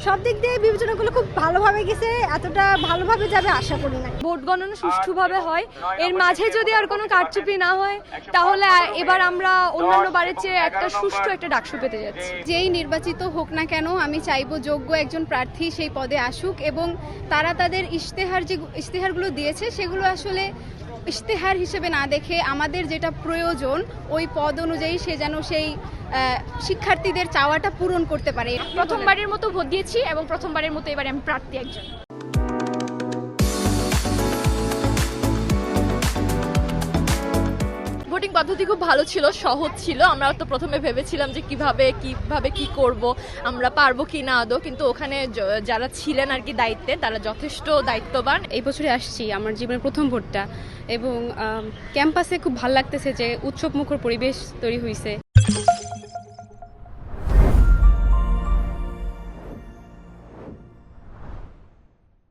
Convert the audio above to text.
সব দিক দিয়ে বিবেচনাগুলো খুব ভালোভাবে গেছে, এতটা ভালোভাবে যাবে আশা করি না। ভোট গণনা সুষ্ঠুভাবে হয়, এর মাঝে যদি আর কোনো কারচুপি না হয় তাহলে এবার আমরা অন্যান্য বারের চেয়ে একটা সুষ্ঠু একটা ডাকসু পেতে যাচ্ছি। যেই নির্বাচিত হোক না কেন আমি চাইবো যোগ্য একজন প্রার্থী সেই পদে আসুক এবং তারা তাদের ইশতেহারগুলো দিয়েছে সেগুলো আসলে ইশতেহার হিসেবে না দেখে আমাদের যেটা প্রয়োজন ওই পদ অনুযায়ী সে যেন সেই শিক্ষার্থীদের চাওয়াটা পূরণ করতে পারে। প্রথমবারের মতো ভোট দিয়েছি এবং প্রথমবারের মতো এবারে আমি প্রার্থী একজন। ভোটিং পদ্ধতি খুব ভালো ছিল, সহজ ছিল। আমরা তো প্রথমে ভেবেছিলাম যে কিভাবে কি করব, আমরা পারবো কি না আদৌ, কিন্তু ওখানে যারা ছিলেন আর কি দায়িত্বে তারা যথেষ্ট দায়িত্ববান। এই বছরে আসছি আমার জীবনের প্রথম ভোটটা এবং ক্যাম্পাসে খুব ভালো লাগতেছে যে উৎসবমুখর পরিবেশ তৈরি হয়েছে।